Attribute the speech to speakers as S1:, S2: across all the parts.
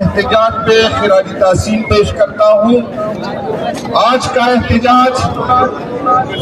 S1: احتجاج پہ خراج تحسین پیش کرتا ہوں۔ آج کا احتجاج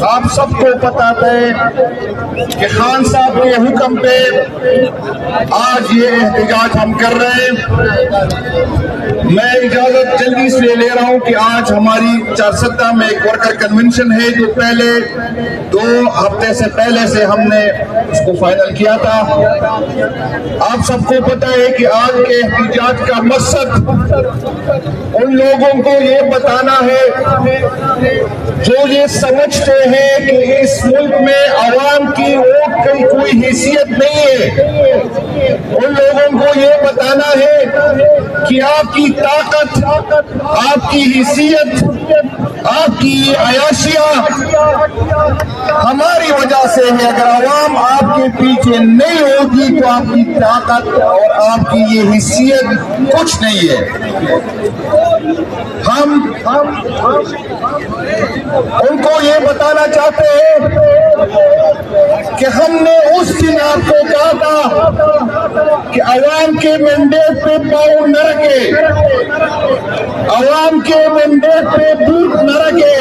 S1: آپ سب کو پتہ ہے کہ خان صاحب کے حکم پہ آج یہ احتجاج ہم کر رہے ہیں۔ میں اجازت جلدی سے لے رہا ہوں کہ آج ہماری چارسدہ میں ایک ورکر کنونشن ہے جو پہلے 2 ہفتے سے پہلے سے ہم نے اس کو فائنل کیا تھا۔ آپ سب کو پتہ ہے کہ آج کے احتجاج کا مقصد ان لوگوں کو یہ بتانا ہے جو یہ سمجھتے ہیں کہ اس ملک میں عوام کی ووٹ کی کوئی حیثیت نہیں ہے، ان لوگوں کو یہ بتانا ہے کہ آپ کی طاقت، آپ کی حیثیت، آپ کی عیاشیاں ہماری وجہ سے ہے۔ اگر عوام آپ کے پیچھے نہیں ہوگی تو آپ کی طاقت اور آپ کی یہ حیثیت کچھ نہیں ہے۔ ہم ان کو یہ بتانا چاہتے ہیں کہ ہم نے اس دن آپ کو کہا تھا کہ عوام کے مینڈیٹ پہ پاؤں نہ رکھے، عوام کے مینڈیٹ پہ بوٹ نہ رکھے،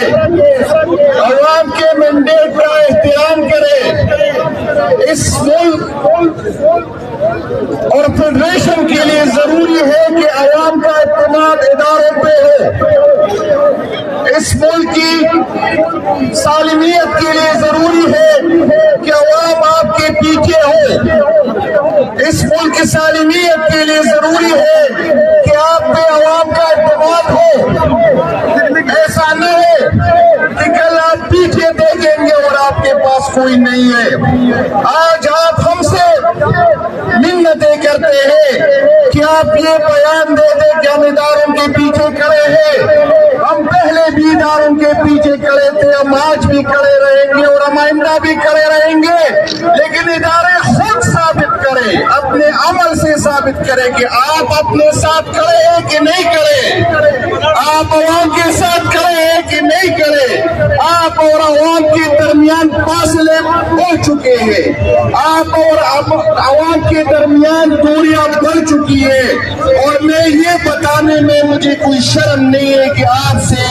S1: عوام کے مینڈیٹ کا احترام کرے۔ اس ملک اور فیڈریشن کے لیے ضروری ہے کہ عوام کا اعتماد اداروں پہ ہو۔ اس ملک کی سالمیت کے لیے ضروری ہے کہ عوام آپ کے پیچھے ہو۔ اس ملک کی سالمیت کے لیے ضروری ہے کہ آپ پہ عوام کا اعتماد ہو۔ ایسا نہ ہو کہ کل آپ پیچھے دیکھیں گے اور آپ کے پاس کوئی نہیں ہے۔ آج آپ ہم سے منتیں کرتے ہیں کہ آپ یہ بیان دے دیں کہ ہم اداروں کے پیچھے کھڑے ہیں۔ ہم پہلے بھی اداروں کے پیچھے کھڑے تھے، ہم آج بھی کھڑے رہیں گے اور ہم آئندہ بھی کھڑے رہیں گے، لیکن ادارے خود ثابت کریں، اپنے عمل سے ثابت کریں کہ آپ اپنے ساتھ کھڑے ہیں کہ نہیں کھڑے، آپ عوام کے ساتھ کھڑے ہیں کہ نہیں کھڑے۔ آپ اور عوام کے درمیان فاصلے ہو چکے ہیں، آپ اور عوام کے درمیان دوریاں بڑھ چکی ہے، اور میں یہ بتانے میں مجھے کوئی شرم نہیں ہے کہ آپ سے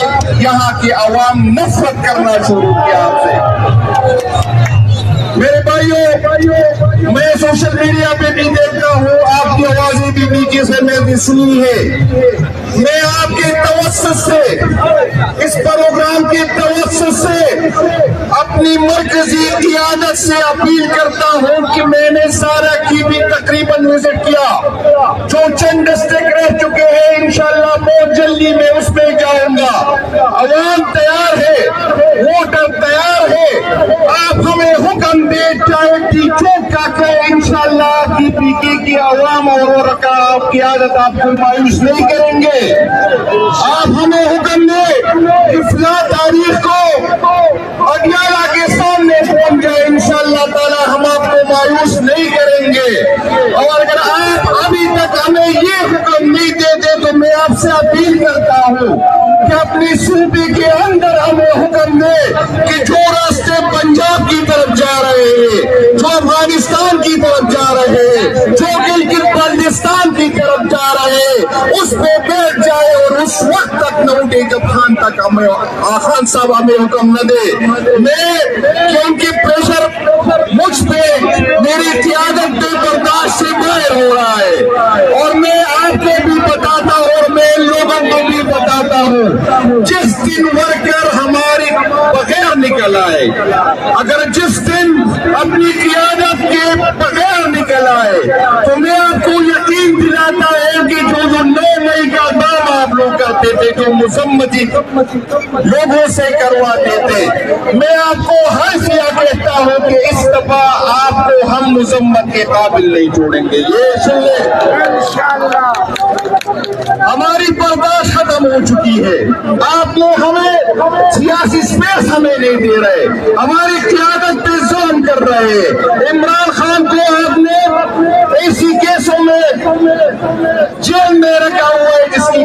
S1: یہاں کے عوام نفرت کرنا شروع کیا آپ سے۔ میرے بھائیوں، میں سوشل میڈیا پہ بھی دیکھتا ہوں، آپ کی آوازیں بھی نیچے سے میں نے سنی ہے۔ میں آپ کے توسط سے، اس پروگرام کے توسط سے اپنی مرکزی قیادت سے اپیل کرتا ہوں کہ میں نے سارا کی بھی تقریباً وزٹ کیا، جو چند ڈسٹرکٹ رہ چکے ہیں انشاءاللہ بہت جلدی میں اس میں جاؤں گا۔ عوام تیار ہے، ووٹر تیار ہے، آپ ہمیں حکم دے چاہے ٹی چوک کا کہ انشاءاللہ کی پی کے کی عوام اور قیادت آپ کو مایوس نہیں کریں گے۔ آپ ہمیں حکم دے کہ فلاں تاریخ کو اڈیالہ کے سامنے پہنچ جائے، انشاءاللہ تعالی ہم آپ کو مایوس نہیں کریں گے۔ اور اگر آپ ابھی تک ہمیں یہ حکم نہیں دیتے تو میں آپ سے اپیل کرتا ہوں کہ اپنی صوبے کے اندر ہمیں حکم دے کہ جو راستے پنجاب کی طرف جا رہے ہیں، جو افغانستان کی طرف جا رہے ہیں، جو گلگت بلتستان کی طرف جا رہے ہیں، اس پہ بیٹھ جائے اور اس وقت تک نہ اٹھے جب خان صاحب ہمیں حکم نہ دے۔ میں کیونکہ پریشر مجھ پہ، میری قیادت پہ برداشت سے باہر ہو رہا ہے، اور میں آپ کو بھی بتاتا ہوں اور میں لوگوں کو بھی بتاتا ہوں، جس دن ورکر ہماری بغیر نکل آئے، اگر جس دن اپنی قیادت کے بغیر نکل آئے تو میں آپ کو یقین دلاتا ہوں کہ جو 9 مئی کا کام آپ لوگ کرتے تھے، جو مذمتی لوگوں سے کرواتے تھے، میں آپ کو حیثیہ کہتا ہوں کہ اس دفعہ آپ کو ہم مذمت کے قابل نہیں چھوڑیں گے۔ یہ سن لیں، ہماری برداشت ختم ہو چکی ہے۔ آپ لوگ ہمیں سیاسی سپیس ہمیں نہیں دے رہے، ہماری قیادت پہ ظلم کر رہے ہیں۔ عمران خان کو آپ نے ایسی کیسوں میں جیل میں رکھا ہوا ہے جس کی